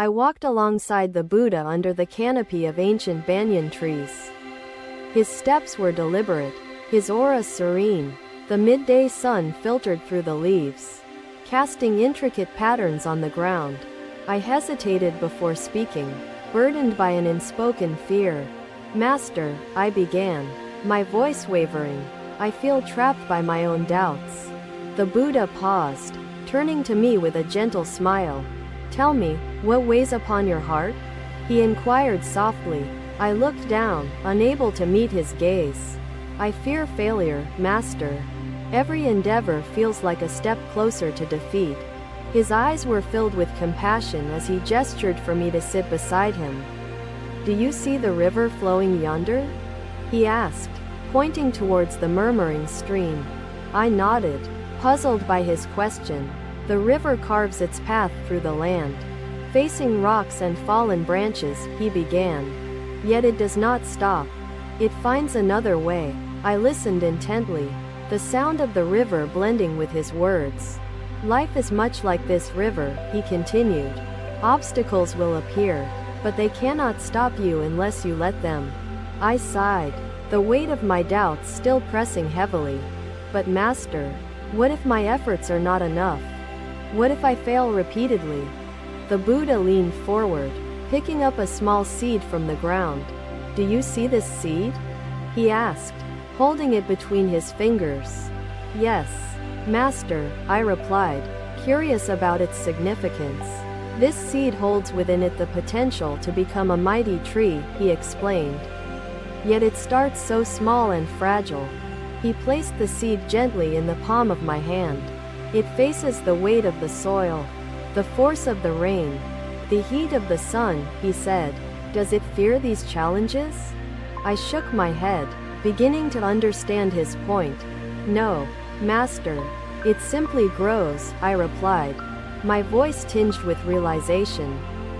I walked alongside the Buddha under the canopy of ancient banyan trees. His steps were deliberate, his aura serene. The midday sun filtered through the leaves, casting intricate patterns on the ground. I hesitated before speaking, burdened by an unspoken fear. "Master," I began, my voice wavering. "I feel trapped by my own doubts." The Buddha paused, turning to me with a gentle smile. "Tell me, what weighs upon your heart?" he inquired softly. I looked down, unable to meet his gaze. "I fear failure, Master. Every endeavor feels like a step closer to defeat." His eyes were filled with compassion as he gestured for me to sit beside him. "Do you see the river flowing yonder?" he asked, pointing towards the murmuring stream. I nodded, puzzled by his question. "The river carves its path through the land, facing rocks and fallen branches," he began. "Yet it does not stop. It finds another way." I listened intently, the sound of the river blending with his words. "Life is much like this river," he continued. "Obstacles will appear, but they cannot stop you unless you let them." I sighed, the weight of my doubts still pressing heavily. "But Master, what if my efforts are not enough? What if I fail repeatedly?" The Buddha leaned forward, picking up a small seed from the ground. "Do you see this seed?" he asked, holding it between his fingers. "Yes, Master," I replied, curious about its significance. "This seed holds within it the potential to become a mighty tree," he explained. "Yet it starts so small and fragile." He placed the seed gently in the palm of my hand. "It faces the weight of the soil, the force of the rain, the heat of the sun," he said. "Does it fear these challenges?" I shook my head, beginning to understand his point. "No, Master. It simply grows," I replied, my voice tinged with realization.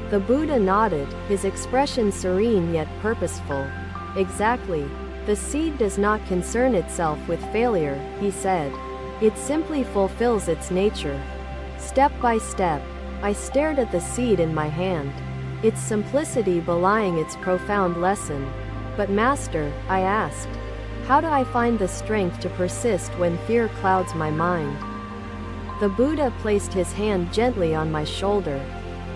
The Buddha nodded, his expression serene yet purposeful. "Exactly. The seed does not concern itself with failure," he said. "It simply fulfills its nature." Step by step, I stared at the seed in my hand, its simplicity belying its profound lesson. "But Master," I asked, "how do I find the strength to persist when fear clouds my mind?" The Buddha placed his hand gently on my shoulder.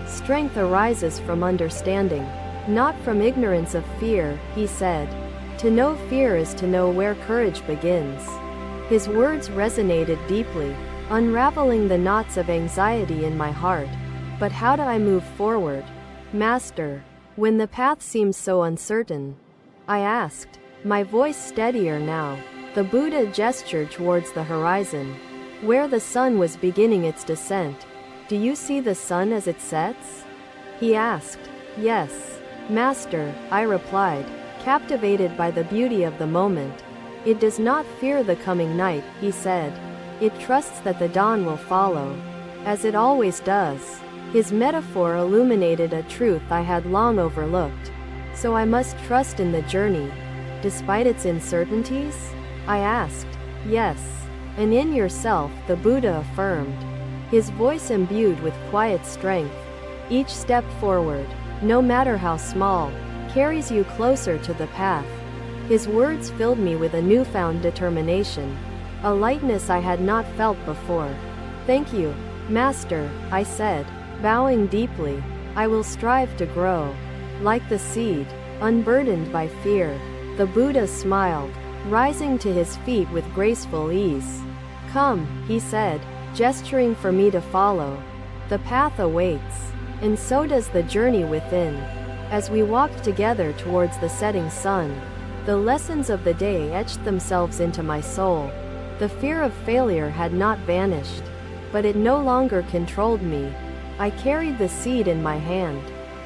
"Strength arises from understanding, not from ignorance of fear," he said. "To know fear is to know where courage begins." His words resonated deeply, unraveling the knots of anxiety in my heart. "But how do I move forward, Master, when the path seems so uncertain?" I asked, my voice steadier now. The Buddha gestured towards the horizon, where the sun was beginning its descent. "Do you see the sun as it sets?" he asked. "Yes, Master," I replied, captivated by the beauty of the moment. "It does not fear the coming night," he said. "It trusts that the dawn will follow, as it always does." His metaphor illuminated a truth I had long overlooked. So I must trust in the journey, despite its uncertainties? I asked. "Yes. And in yourself," the Buddha affirmed, his voice imbued with quiet strength. "Each step forward, no matter how small, carries you closer to the path." His words filled me with a newfound determination, a lightness I had not felt before. "Thank you, Master," I said, bowing deeply. "I will strive to grow, like the seed, unburdened by fear." The Buddha smiled, rising to his feet with graceful ease. "Come," he said, gesturing for me to follow. "The path awaits, and so does the journey within." As we walked together towards the setting sun, the lessons of the day etched themselves into my soul. The fear of failure had not vanished, but it no longer controlled me. I carried the seed in my hand,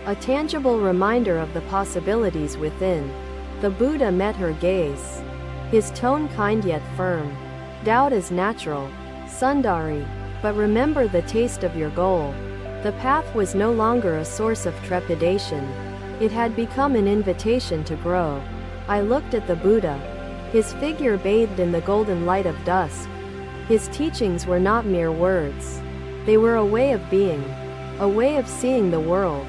a tangible reminder of the possibilities within. The Buddha met her gaze, his tone kind yet firm. "Doubt is natural, Sundari, but remember the taste of your goal." The path was no longer a source of trepidation. It had become an invitation to grow. I looked at the Buddha, his figure bathed in the golden light of dusk. His teachings were not mere words. They were a way of being, a way of seeing the world.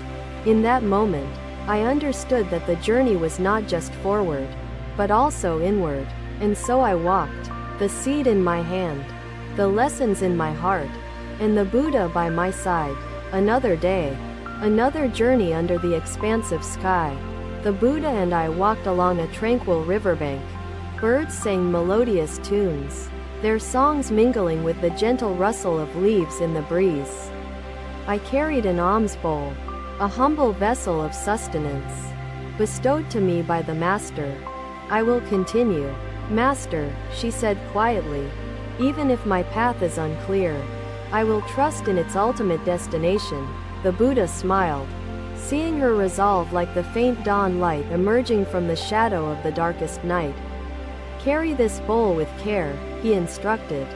In that moment, I understood that the journey was not just forward, but also inward. And so I walked, the seed in my hand, the lessons in my heart, and the Buddha by my side. Another day, another journey under the expansive sky. The Buddha and I walked along a tranquil riverbank. Birds sang melodious tunes, their songs mingling with the gentle rustle of leaves in the breeze. I carried an alms bowl, a humble vessel of sustenance, bestowed to me by the Master. I will continue, Master, she said quietly. Even if my path is unclear, I will trust in its ultimate destination. The Buddha smiled, seeing her resolve like the faint dawn light emerging from the shadow of the darkest night. Carry this bowl with care, he instructed,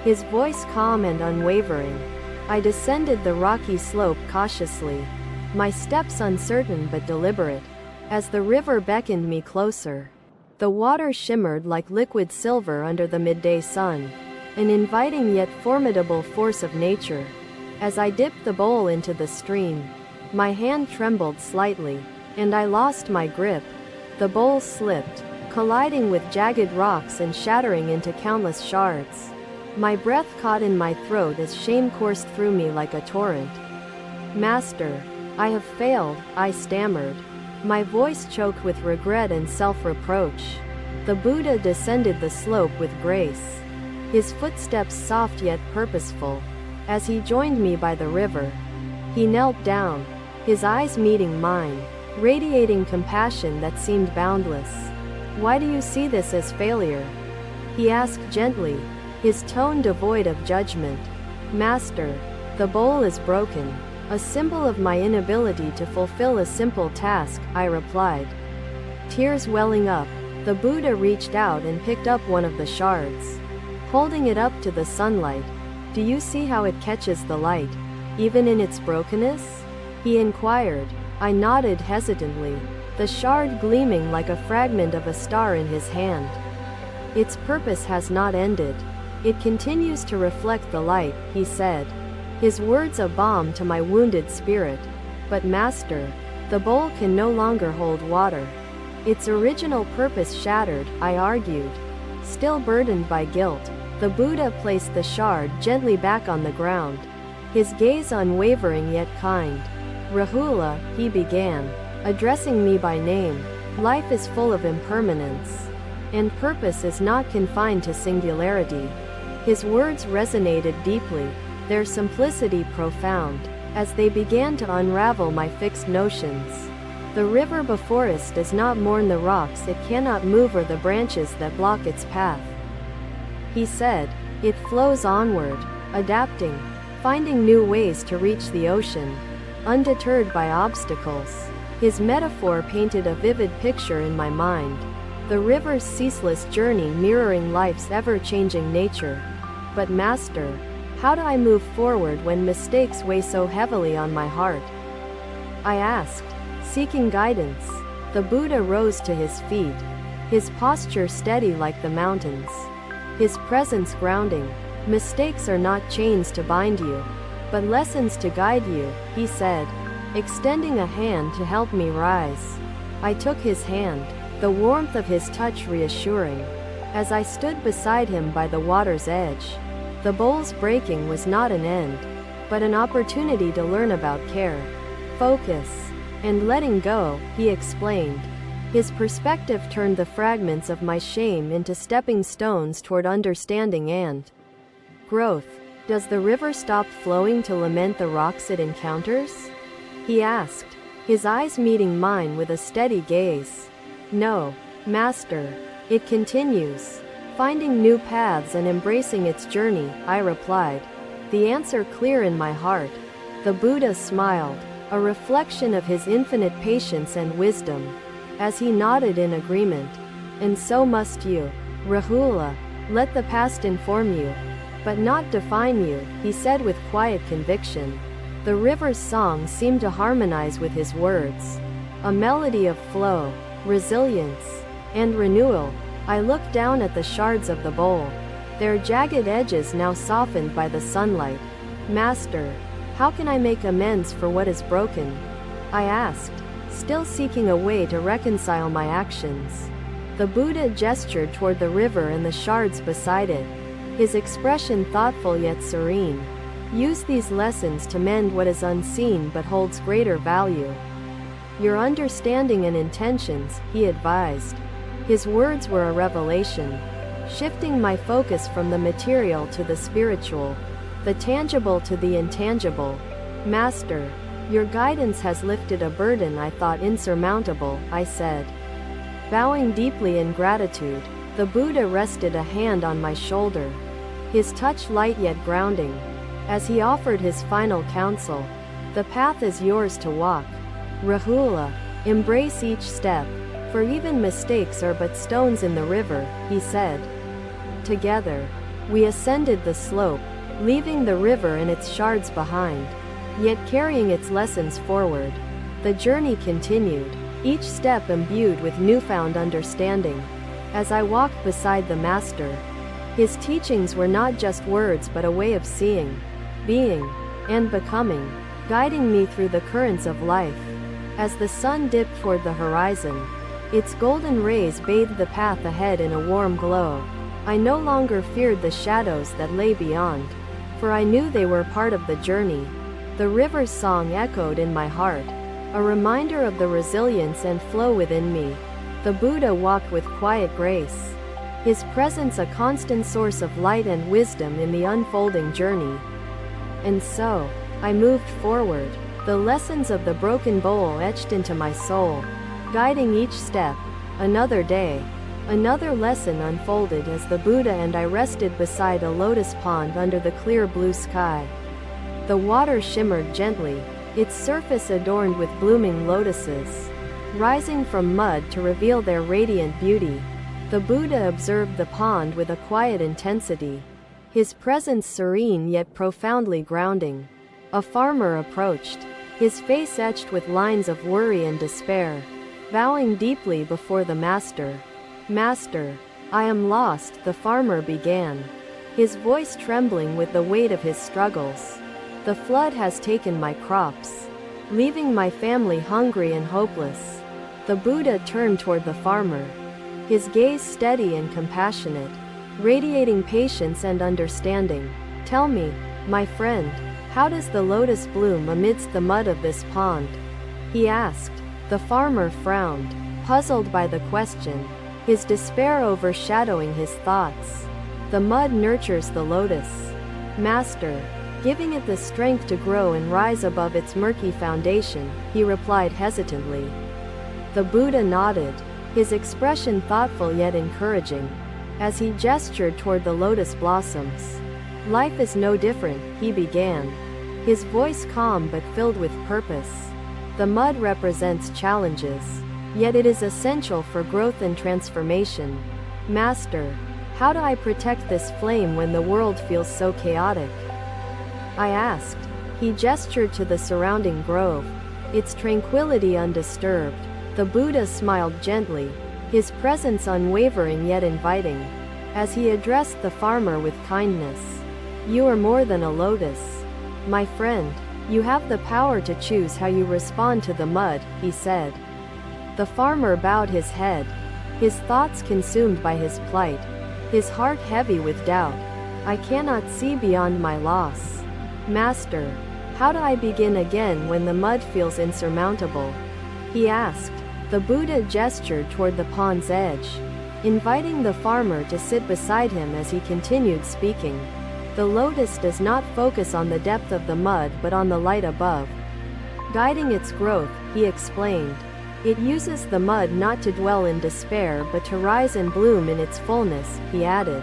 his voice calm and unwavering. I descended the rocky slope cautiously, my steps uncertain but deliberate, as the river beckoned me closer. The water shimmered like liquid silver under the midday sun, an inviting yet formidable force of nature. As I dipped the bowl into the stream, my hand trembled slightly, and I lost my grip. The bowl slipped, colliding with jagged rocks and shattering into countless shards. My breath caught in my throat as shame coursed through me like a torrent. Master, I have failed, I stammered, my voice choked with regret and self-reproach. The Buddha descended the slope with grace, his footsteps soft yet purposeful. As he joined me by the river, he knelt down, his eyes meeting mine, radiating compassion that seemed boundless. Why do you see this as failure? He asked gently, his tone devoid of judgment. Master, the bowl is broken, a symbol of my inability to fulfill a simple task, I replied. Tears welling up, the Buddha reached out and picked up one of the shards. Holding it up to the sunlight, do you see how it catches the light, even in its brokenness? He inquired. I nodded hesitantly, the shard gleaming like a fragment of a star in his hand. Its purpose has not ended. It continues to reflect the light, he said, his words a balm to my wounded spirit. But Master, the bowl can no longer hold water. Its original purpose shattered, I argued. Still burdened by guilt, the Buddha placed the shard gently back on the ground, his gaze unwavering yet kind. Rahula, he began, addressing me by name, life is full of impermanence, and purpose is not confined to singularity. His words resonated deeply, their simplicity profound, as they began to unravel my fixed notions. The river before us does not mourn the rocks it cannot move or the branches that block its path. He said, it flows onward, adapting, finding new ways to reach the ocean, undeterred by obstacles. His metaphor painted a vivid picture in my mind, the river's ceaseless journey mirroring life's ever-changing nature. But Master, how do I move forward when mistakes weigh so heavily on my heart? I asked, seeking guidance. The Buddha rose to his feet, his posture steady like the mountains, his presence grounding. Mistakes are not chains to bind you, but lessons to guide you, he said, extending a hand to help me rise. I took his hand, the warmth of his touch reassuring. As I stood beside him by the water's edge, the bowl's breaking was not an end, but an opportunity to learn about care, focus, and letting go, he explained. His perspective turned the fragments of my shame into stepping stones toward understanding and growth. Does the river stop flowing to lament the rocks it encounters? He asked, his eyes meeting mine with a steady gaze. No, Master, it continues, finding new paths and embracing its journey, I replied, the answer clear in my heart. The Buddha smiled, a reflection of his infinite patience and wisdom, as he nodded in agreement. And so must you, Rahula. Let the past inform you, but not define you, he said with quiet conviction. The river's song seemed to harmonize with his words, a melody of flow, resilience, and renewal. I looked down at the shards of the bowl, their jagged edges now softened by the sunlight. Master, How can I make amends for what is broken? I asked, still seeking a way to reconcile my actions. The Buddha gestured toward the river and the shards beside it, his expression thoughtful yet serene. Use these lessons to mend what is unseen but holds greater value. Your understanding and intentions, he advised. His words were a revelation, shifting my focus from the material to the spiritual, the tangible to the intangible. Master, your guidance has lifted a burden I thought insurmountable, I said. Bowing deeply in gratitude, the Buddha rested a hand on my shoulder, his touch light yet grounding. As he offered his final counsel, the path is yours to walk. Rahula, embrace each step, for even mistakes are but stones in the river, he said. Together, we ascended the slope, leaving the river and its shards behind, yet carrying its lessons forward. The journey continued, each step imbued with newfound understanding. As I walked beside the Master, his teachings were not just words but a way of seeing, being, and becoming, guiding me through the currents of life. As the sun dipped toward the horizon, its golden rays bathed the path ahead in a warm glow. I no longer feared the shadows that lay beyond, for I knew they were part of the journey. The river's song echoed in my heart, a reminder of the resilience and flow within me. The Buddha walked with quiet grace, his presence a constant source of light and wisdom in the unfolding journey. And so, I moved forward, the lessons of the broken bowl etched into my soul, guiding each step. Another day, another lesson unfolded as the Buddha and I rested beside a lotus pond under the clear blue sky. The water shimmered gently, its surface adorned with blooming lotuses, rising from mud to reveal their radiant beauty. The Buddha observed the pond with a quiet intensity, his presence serene yet profoundly grounding. A farmer approached, his face etched with lines of worry and despair. Bowing deeply before the Master, "Master, I am lost," the farmer began, his voice trembling with the weight of his struggles. "The flood has taken my crops, leaving my family hungry and hopeless." The Buddha turned toward the farmer, his gaze steady and compassionate, radiating patience and understanding. "Tell me, my friend, how does the lotus bloom amidst the mud of this pond?" he asked. The farmer frowned, puzzled by the question, his despair overshadowing his thoughts. "The mud nurtures the lotus, Master, giving it the strength to grow and rise above its murky foundation," he replied hesitantly. The Buddha nodded, his expression thoughtful yet encouraging, as he gestured toward the lotus blossoms. "Life is no different," he began, his voice calm but filled with purpose. "The mud represents challenges, yet it is essential for growth and transformation. Master, how do I protect this flame when the world feels so chaotic?" I asked. He gestured to the surrounding grove, its tranquility undisturbed. The Buddha smiled gently, his presence unwavering yet inviting. As he addressed the farmer with kindness, "You are more than a lotus, my friend. You have the power to choose how you respond to the mud," he said. The farmer bowed his head, his thoughts consumed by his plight, his heart heavy with doubt. "I cannot see beyond my loss. Master, how do I begin again when the mud feels insurmountable?" he asked. The Buddha gestured toward the pond's edge, inviting the farmer to sit beside him as he continued speaking. "The lotus does not focus on the depth of the mud but on the light above, guiding its growth," he explained. "It uses the mud not to dwell in despair but to rise and bloom in its fullness," he added.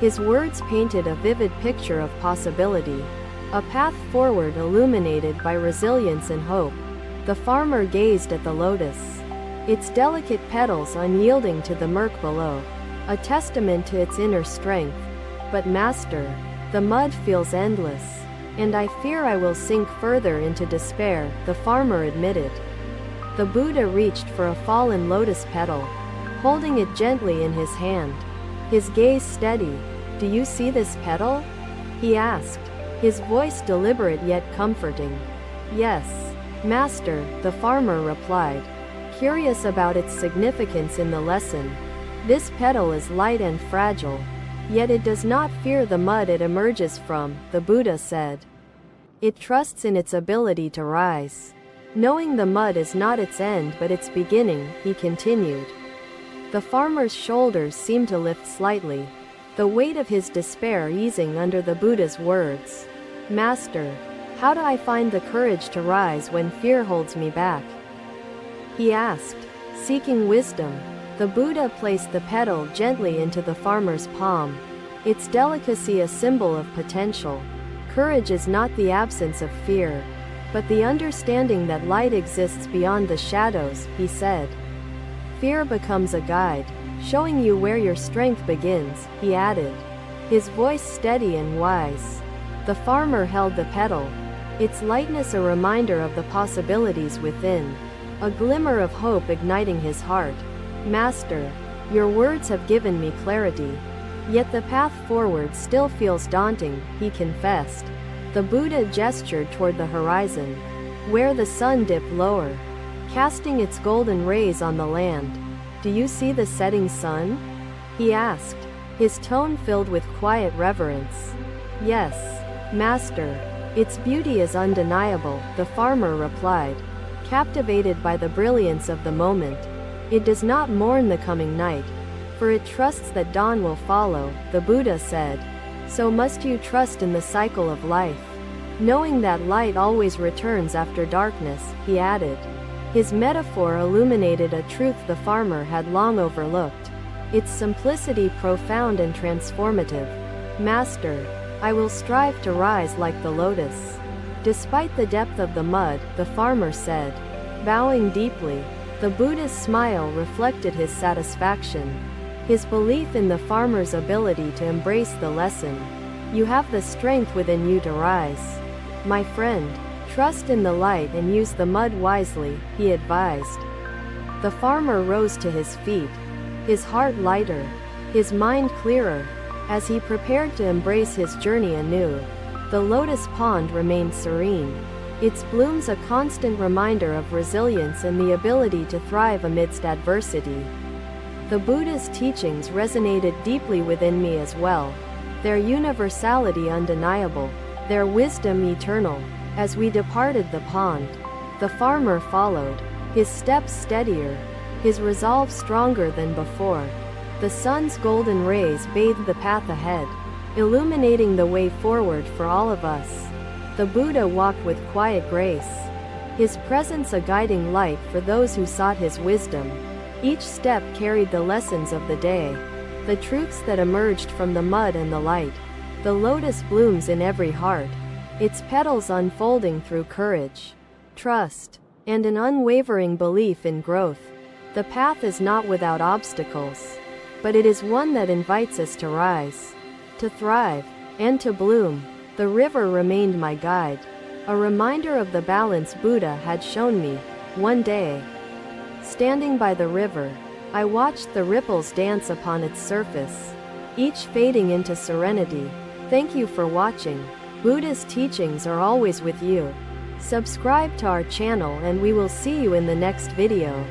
His words painted a vivid picture of possibility, a path forward illuminated by resilience and hope. The farmer gazed at the lotus, its delicate petals unyielding to the murk below, a testament to its inner strength. "But Master, the mud feels endless, and I fear I will sink further into despair," the farmer admitted. The Buddha reached for a fallen lotus petal, holding it gently in his hand, his gaze steady. "Do you see this petal?" he asked. his voice deliberate yet comforting. Yes, Master, the farmer replied, curious about its significance in the lesson. This petal is light and fragile, yet it does not fear the mud it emerges from, the Buddha said. It trusts in its ability to rise. Knowing the mud is not its end but its beginning, he continued. The farmer's shoulders seemed to lift slightly, the weight of his despair easing under the Buddha's words. Master, how do I find the courage to rise when fear holds me back? He asked, seeking wisdom. The Buddha placed the petal gently into the farmer's palm, its delicacy a symbol of potential. Courage is not the absence of fear, but the understanding that light exists beyond the shadows, he said. Fear becomes a guide, showing you where your strength begins, he added, his voice steady and wise. The farmer held the petal, its lightness a reminder of the possibilities within, a glimmer of hope igniting his heart. Master, your words have given me clarity. Yet the path forward still feels daunting, he confessed. The Buddha gestured toward the horizon, where the sun dipped lower, casting its golden rays on the land. Do you see the setting sun? He asked, his tone filled with quiet reverence. Yes, Master. Its beauty is undeniable, the farmer replied, captivated by the brilliance of the moment. It does not mourn the coming night, for it trusts that dawn will follow, the Buddha said. So must you trust in the cycle of life, knowing that light always returns after darkness, he added. His metaphor illuminated a truth the farmer had long overlooked, its simplicity profound and transformative. Master, I will strive to rise like the lotus. Despite the depth of the mud, the farmer said, bowing deeply. The Buddha's smile reflected his satisfaction, his belief in the farmer's ability to embrace the lesson. You have the strength within you to rise. My friend, trust in the light and use the mud wisely, he advised. The farmer rose to his feet, his heart lighter, his mind clearer, as he prepared to embrace his journey anew. The lotus pond remained serene, its blooms a constant reminder of resilience and the ability to thrive amidst adversity. The Buddha's teachings resonated deeply within me as well, their universality undeniable, their wisdom eternal. As we departed the pond, the farmer followed, his steps steadier, his resolve stronger than before. The sun's golden rays bathed the path ahead, illuminating the way forward for all of us. The Buddha walked with quiet grace, his presence a guiding light for those who sought his wisdom. Each step carried the lessons of the day, the truths that emerged from the mud and the light. The lotus blooms in every heart, its petals unfolding through courage, trust, and an unwavering belief in growth. The path is not without obstacles, but it is one that invites us to rise, to thrive, and to bloom. The river remained my guide, a reminder of the balance Buddha had shown me. One day, standing by the river, I watched the ripples dance upon its surface, each fading into serenity. Thank you for watching. Buddha's teachings are always with you. Subscribe to our channel and we will see you in the next video.